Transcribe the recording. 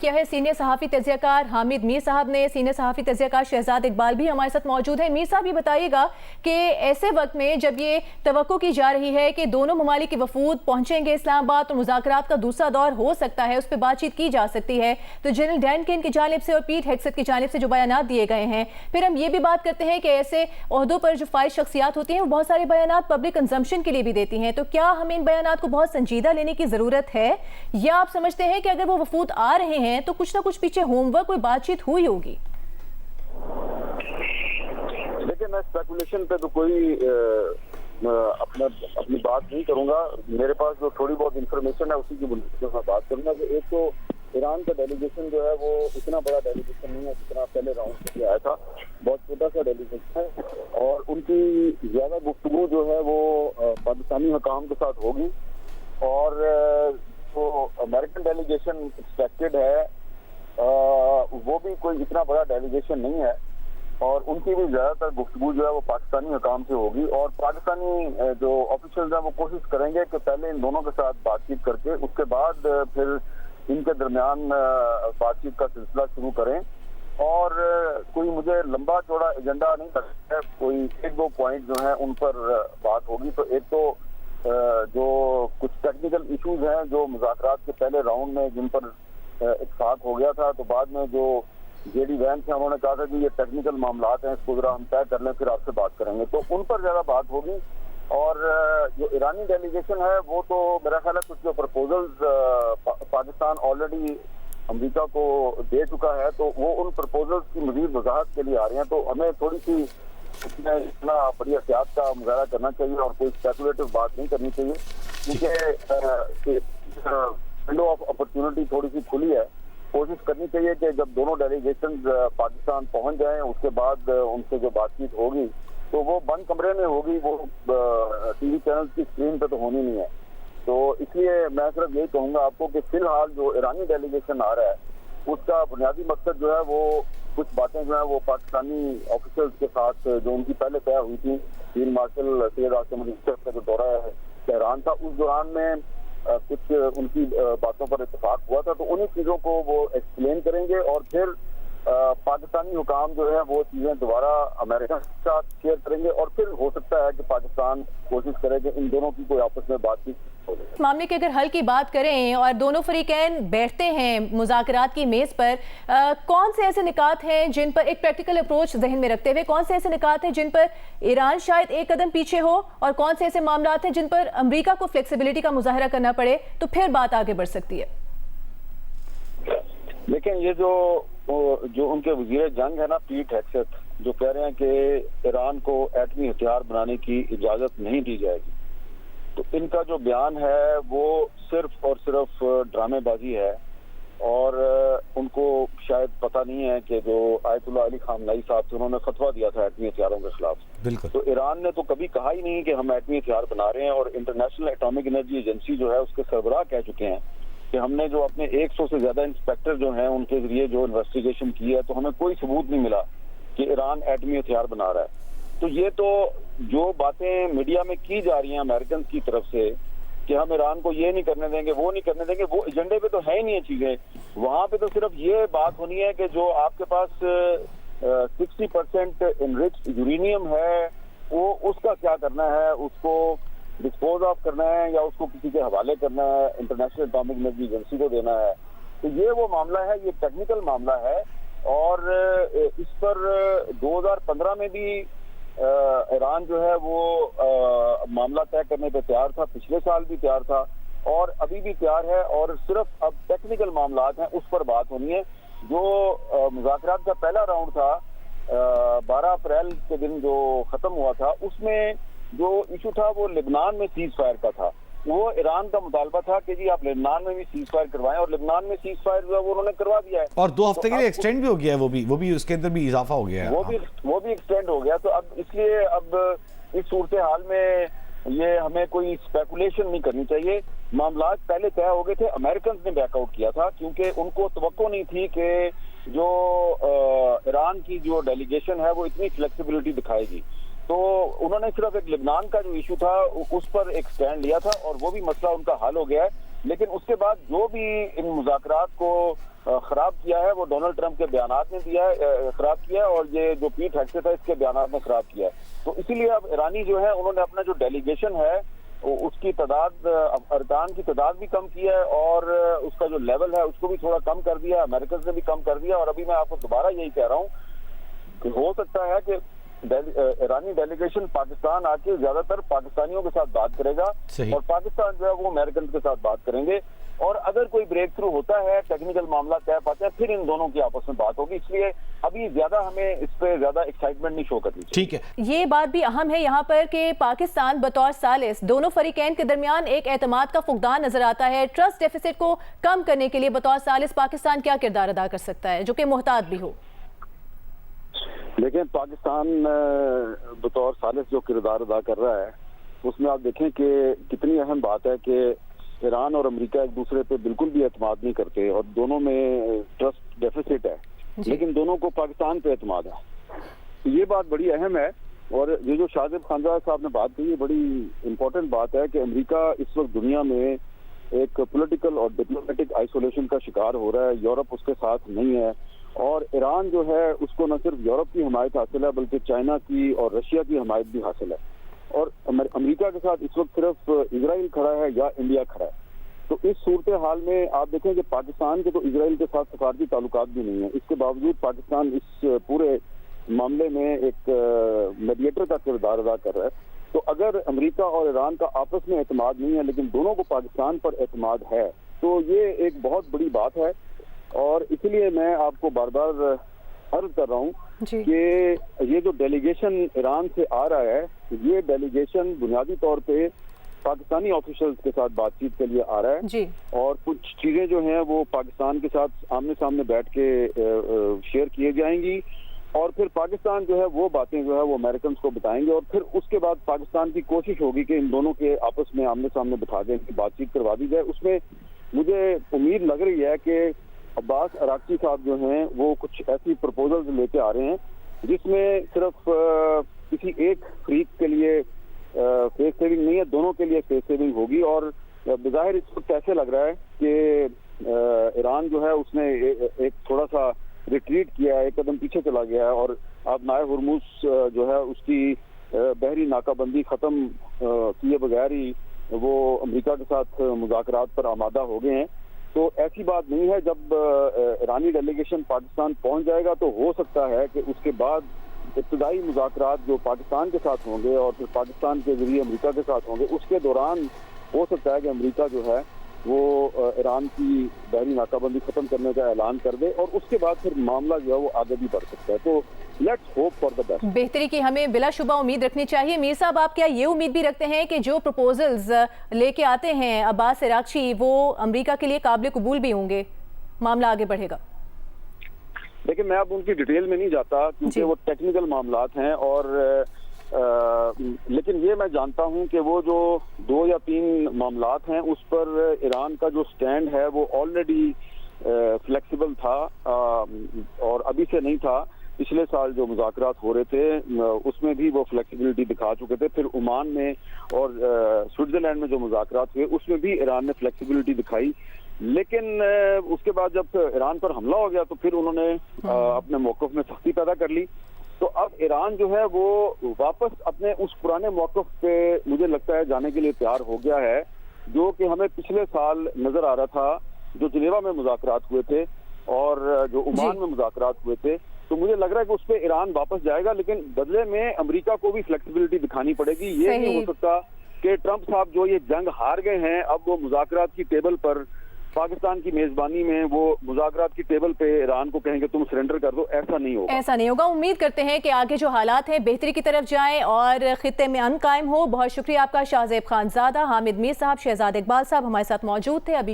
किया है सीनियर सहाफ़ी तज्ज़ियाकार हामिद मीर साहब ने। सीनियर सहाफ़ी तज्ज़ियाकार शहजाद इकबाल भी हमारे साथ मौजूद हैं। मीर साहब, ये बताइएगा कि ऐसे वक्त में जब ये तवक्को की जा रही है कि दोनों ममालिक के वफूद पहुंचेंगे इस्लामाबाद और मुज़ाकरात का दूसरा दौर हो सकता है, उस पर बातचीत की जा सकती है, तो जनरल डैन केन की जानिब से और पीट हेग्सेट की जानिब से जो बयानात दिए गए हैं, फिर हम ये भी बात करते हैं कि ऐसे ओहदों पर जो फाइज शख्सियात होती हैं वो बहुत सारे बयानात पब्लिक कंजम्पशन के लिए भी देती हैं, तो क्या हमें इन बयानात को बहुत संजीदा लेने की ज़रूरत है, या आप समझते हैं कि अगर वो वफूद आ रहे हैं तो कुछ ना कुछ पीछे होमवर्क, कोई बातचीत हुई होगी? देखिए, मैं स्पेकुलेशन पे तो कोई अपनी बात नहीं करूंगा। मेरे पास जो थोड़ी बहुत इंफॉर्मेशन है उसी की बुनियाद पर मैं बात करूंगा कि एक तो ईरान का डेलीगेशन जो है वो इतना बड़ा डेलीगेशन नहीं है जितना पहले राउंड से आया था, बहुत छोटा सा डेलीगेशन है, और उनकी ज्यादा गुफ्तगू जो है वो पाकिस्तानी हुकाम के साथ होगी, और जो अमेरिकन डेलीगेशन एक्सपेक्टेड है वो भी कोई इतना बड़ा डेलीगेशन नहीं है, और उनकी भी ज्यादातर गुफ्तगू जो है वो पाकिस्तानी हुकाम से होगी, और पाकिस्तानी जो ऑफिशियल्स हैं वो कोशिश करेंगे कि पहले इन दोनों के साथ बातचीत करके उसके बाद फिर इनके दरमियान बातचीत का सिलसिला शुरू करें। और कोई मुझे लंबा चौड़ा एजेंडा नहीं लगता है, कोई एक दो पॉइंट जो हैं उन पर बात होगी। तो एक तो जो कुछ टेक्निकल इश्यूज हैं जो मुज़ाकरात के पहले राउंड में जिन पर इत्तेफाक हो गया था, तो बाद में जो जेडी वैन थे उन्होंने कहा था कि ये टेक्निकल मामलात हैं, इसको जरा हम तय कर लें फिर आपसे बात करेंगे, तो उन पर ज्यादा बात होगी। और जो ईरानी डेलीगेशन है वो तो मेरा ख्याल है कुछ जो प्रपोजल्स पाकिस्तान ऑलरेडी अमेरिका को दे चुका है, तो वो उन प्रपोजल्स की मजीद वजाहत के लिए आ रही हैं, तो हमें थोड़ी सी उसमें इतना बड़ी एहतियात का मुजाहरा करना चाहिए और कोई स्पेकुलेटिव बात नहीं करनी चाहिए, क्योंकि विंडो ऑफ अपॉर्चुनिटी थोड़ी सी खुली है। कोशिश करनी चाहिए कि जब दोनों डेलीगेशन पाकिस्तान पहुंच जाएं उसके बाद उनसे जो बातचीत होगी तो वो बंद कमरे में होगी, वो टीवी चैनल्स की स्क्रीन पे तो होनी नहीं है। तो इसलिए मैं सिर्फ यही कहूंगा आपको कि फिलहाल जो ईरानी डेलीगेशन आ रहा है उसका बुनियादी मकसद जो है वो कुछ बातें जो है वो पाकिस्तानी ऑफिसर्स के साथ जो उनकी पहले तय हुई थी, फील्ड मार्शल सैयद आसिम मुनीर का जो दौरा तेहरान था उस दौरान में कुछ उनकी बातों पर इत्तेफाक हुआ था, तो उन्हीं चीज़ों को वो एक्सप्लेन करेंगे और फिर पाकिस्तानी हुकाम जो है वो चीज़ें दोबारा अमेरिका के साथ शेयर करेंगे, और फिर हो सकता है कि पाकिस्तान कोशिश करे कि इन दोनों की कोई आपस में बातचीत हो। इस मामले की अगर हल की बात करें और दोनों फरीकैन बैठते हैं मुज़ाकरात की मेज़ पर, कौन से ऐसे निकात हैं जिन पर एक प्रैक्टिकल अप्रोच जहन में रखते हुए, कौन से ऐसे निकात हैं जिन पर ईरान शायद एक कदम पीछे हो, और कौन से ऐसे मामलात हैं जिन पर अमेरिका को फ्लेक्सिबिलिटी का मुजाहरा करना पड़े तो फिर बात आगे बढ़ सकती है? लेकिन ये जो उनके वजीर जंग है ना पीट हेग्सेट, जो कह रहे हैं कि ईरान को एटमी हथियार बनाने की इजाजत नहीं दी जाएगी, तो इनका जो बयान है वो सिर्फ और सिर्फ ड्रामेबाजी है, और उनको शायद पता नहीं है कि जो आयतुल्लाह अली खामनेई साहब थे उन्होंने फतवा दिया था एटमी हथियारों के खिलाफ। बिल्कुल, तो ईरान ने तो कभी कहा ही नहीं कि हम एटमी हथियार बना रहे हैं, और इंटरनेशनल एटॉमिक एनर्जी एजेंसी जो है उसके सरबराह कह चुके हैं कि हमने जो अपने 100 से ज्यादा इंस्पेक्टर जो हैं उनके जरिए जो इन्वेस्टिगेशन की है तो हमें कोई सबूत नहीं मिला कि ईरान एटमी हथियार बना रहा है। तो ये तो जो बातें मीडिया में की जा रही हैं अमेरिकन की तरफ से कि हम ईरान को ये नहीं करने देंगे वो नहीं करने देंगे, वो एजेंडे पे तो है ही नहीं है चीजें। वहां पे तो सिर्फ ये बात होनी है कि जो आपके पास 60% इनरिच्ड यूरेनियम है वो उसका क्या करना है, उसको डिस्पोज ऑफ करना है या उसको किसी के हवाले करना है, इंटरनेशनल एटॉमिक एनर्जी एजेंसी को देना है। तो ये वो मामला है, ये टेक्निकल मामला है, और इस पर 2015 में भी ईरान जो है वो मामला तय करने पे तैयार था, पिछले साल भी तैयार था और अभी भी तैयार है, और सिर्फ अब टेक्निकल मामलात हैं उस पर बात होनी है। जो मुज़ाकरात का पहला राउंड था 12 अप्रैल के दिन जो खत्म हुआ था, उसमें जो इशू था वो लेबनान में सीज फायर का था। वो ईरान का मुतालबा था कि जी आप लेबनान में भी सीज फायर करवाएं, और लेबनान में सीज फायर जो है वो उन्होंने करवा दिया है, और 2 हफ्ते के लिए एक्सटेंड भी हो गया है, वो भी उसके अंदर भी इजाफा हो गया है, वो भी एक्सटेंड हो गया। तो अब इसलिए अब इस सूरत हाल में ये हमें कोई स्पेकुलेशन नहीं करनी चाहिए। मामलात पहले तय हो गए थे, अमेरिकन ने बैकआउट किया था क्योंकि उनको तवक्को नहीं थी कि जो ईरान की जो डेलीगेशन है वो इतनी फ्लेक्सिबिलिटी दिखाएगी। तो उन्होंने सिर्फ एक लेबनान का जो इशू था उस पर एक स्टैंड लिया था, और वो भी मसला उनका हल हो गया है। लेकिन उसके बाद जो भी इन मुज़ाकरात को خراب کیا ہے وہ ڈونلڈ ٹرمپ کے بیانات نے دیا ہے، خراب کیا ہے، اور یہ جو پیٹ ہیگسیت ہے اس کے بیانات نے خراب کیا ہے۔ تو اسی لیے اب ایرانی جو ہے انہوں نے اپنا جو ڈیلیگیشن ہے اس کی تعداد، ارکان کی تعداد بھی کم کی ہے، اور اس کا جو لیول ہے اس کو بھی تھوڑا کم کر دیا، امریکہ نے بھی کم کر دیا۔ اور ابھی میں آپ کو دوبارہ یہی کہہ رہا ہوں کہ ہو سکتا ہے کہ ایرانی ڈیلیگیشن پاکستان آ کے زیادہ تر پاکستانیوں کے ساتھ بات کرے گا، اور پاکستان جو ہے وہ امریکن کے ساتھ بات کریں گے، اور اگر کوئی بریک تھرو ہوتا ہے، ٹیکنیکل معاملہ طے پاتے ہیں، پھر ان دونوں کی آپس میں بات ہوگی۔ اس لیے ابھی زیادہ ہمیں اس پہ زیادہ ایکسائٹمنٹ نہیں شو کرنی چاہیے۔ ٹھیک ہے، یہ بات بھی اہم ہے یہاں پر کہ پاکستان بطور ثالث دونوں فریقین کے درمیان ایک اعتماد کا فقدان نظر آتا ہے۔ ٹرسٹ ڈیفیسٹ کو کم کرنے کے لیے بطور ثالث پاکستان کیا کردار ادا کر سکتا ہے جو کہ محتاط بھی ہو؟ لیکن پاکستان بطور ثالث جو کردار ادا کر رہا ہے اس میں آپ دیکھیں کہ کتنی اہم بات ہے کہ ایران اور امریکہ ایک دوسرے پہ بالکل بھی اعتماد نہیں کرتے، اور دونوں میں ٹرسٹ ڈیفیسٹ ہے، لیکن دونوں کو پاکستان پہ اعتماد ہے۔ یہ بات بڑی اہم ہے، اور یہ جو شاہزیب خانزادہ صاحب نے بات کی یہ بڑی امپورٹنٹ بات ہے کہ امریکہ اس وقت دنیا میں ایک پولیٹیکل اور ڈپلومیٹک آئسولیشن کا شکار ہو رہا ہے، یورپ اس کے ساتھ نہیں ہے، اور ایران جو ہے اس کو نہ صرف یورپ کی حمایت حاصل ہے بلکہ چائنا کی اور رشیا کی حمایت بھی حاصل ہے، اور امریکہ کے ساتھ اس وقت صرف اسرائیل کھڑا ہے یا انڈیا کھڑا ہے۔ تو اس صورتحال میں آپ دیکھیں کہ پاکستان کے تو اسرائیل کے ساتھ سفارتی تعلقات بھی نہیں ہیں، اس کے باوجود پاکستان اس پورے معاملے میں ایک میڈیٹر کا کردار ادا کر رہا ہے۔ تو اگر امریکہ اور ایران کا آپس میں اعتماد نہیں ہے لیکن دونوں کو پاکستان پر اعتماد ہے تو یہ ایک بہت بڑی بات ہے، اور اسی لیے میں آپ کو بار بار عرض کر رہا ہوں کہ یہ جو ڈیلیگیشن ایران سے آ رہا ہے یہ ڈیلیگیشن بنیادی طور پہ پاکستانی آفیشلز کے ساتھ بات چیت کے لیے آ رہا ہے، اور کچھ چیزیں جو ہیں وہ پاکستان کے ساتھ آمنے سامنے بیٹھ کے شیئر کیے جائیں گی، اور پھر پاکستان جو ہے وہ باتیں جو ہے وہ امریکنز کو بتائیں گے، اور پھر اس کے بعد پاکستان کی کوشش ہوگی کہ ان دونوں کے آپس میں آمنے سامنے بٹھا کے بات چیت کروا دی جائے۔ اس میں مجھے امید لگ رہی ہے کہ عباس عراقچی صاحب جو ہیں وہ کچھ ایسی پرپوزلز لے کے آ رہے ہیں جس میں صرف کسی ایک فریق کے لیے فیس سیونگ نہیں ہے، دونوں کے لیے فیس سیونگ ہوگی، اور بظاہر اس وقت ایسے لگ رہا ہے کہ ایران جو ہے اس نے ایک تھوڑا سا ریٹریٹ کیا ہے، ایک قدم پیچھے چلا گیا ہے، اور اب مائع ہرمز جو ہے اس کی بحری ناکہ بندی ختم کیے بغیر ہی وہ امریکہ کے ساتھ مذاکرات پر آمادہ ہو گئے ہیں۔ تو ایسی بات نہیں ہے، جب ایرانی ڈیلیگیشن پاکستان پہنچ جائے گا تو ہو سکتا ہے کہ اس کے بعد ابتدائی مذاکرات جو پاکستان کے ساتھ ہوں گے اور پھر پاکستان کے ذریعے امریکہ کے ساتھ ہوں گے، اس کے دوران ہو سکتا ہے کہ امریکہ جو ہے وہ ایران کی بحری ناکہ بندی ختم کرنے کا اعلان کر دے، اور اس کے بعد پھر معاملہ جو ہے وہ آگے بھی بڑھ سکتا ہے۔ تو let's hope for the best. بہتری کی ہمیں بلا شبہ امید رکھنی چاہیے۔ میر صاحب آپ کیا یہ امید بھی رکھتے ہیں کہ جو پروپوزلز لے کے آتے ہیں عباس عراقچی وہ امریکہ کے لیے قابل قبول بھی ہوں گے، معاملہ آگے بڑھے گا؟ لیکن میں اب ان کی ڈیٹیل میں نہیں جاتا کیونکہ وہ ٹیکنیکل معاملات ہیں، اور لیکن یہ میں جانتا ہوں کہ وہ جو 2 یا 3 معاملات ہیں اس پر ایران کا جو سٹینڈ ہے وہ آلریڈی فلیکسیبل تھا، اور ابھی سے نہیں تھا۔ پچھلے سال جو مذاکرات ہو رہے تھے اس میں بھی وہ فلیکسیبلٹی دکھا چکے تھے، پھر عمان میں اور سوئٹزرلینڈ میں جو مذاکرات ہوئے اس میں بھی ایران نے فلیکسیبلٹی دکھائی، لیکن اس کے بعد جب ایران پر حملہ ہو گیا تو پھر انہوں نے اپنے موقف میں سختی پیدا کر لی۔ تو اب ایران جو ہے وہ واپس اپنے اس پرانے موقف پہ مجھے لگتا ہے جانے کے لیے تیار ہو گیا ہے، جو کہ ہمیں پچھلے سال نظر آ رہا تھا، جو جنیوا میں مذاکرات ہوئے تھے اور جو عمان میں مذاکرات ہوئے تھے۔ تو مجھے لگ رہا ہے کہ اس پہ ایران واپس جائے گا، لیکن بدلے میں امریکہ کو بھی فلیکسیبلٹی دکھانی پڑے گی۔ یہ نہیں ہو سکتا کہ ٹرمپ صاحب جو یہ جنگ ہار گئے ہیں اب وہ مذاکرات کی ٹیبل پر پاکستان کی میزبانی میں وہ مذاکرات کی ٹیبل پہ ایران کو کہیں کہ تم سرنڈر کر دو، ایسا نہیں ہوگا۔ ایسا نہیں ہوگا۔ امید کرتے ہیں کہ آگے جو حالات ہیں بہتری کی طرف جائیں اور خطے میں امن قائم ہو۔ بہت شکریہ آپ کا شاہزیب خانزادہ، حامد میر صاحب، شہزاد اقبال صاحب ہمارے ساتھ موجود تھے۔ ابھی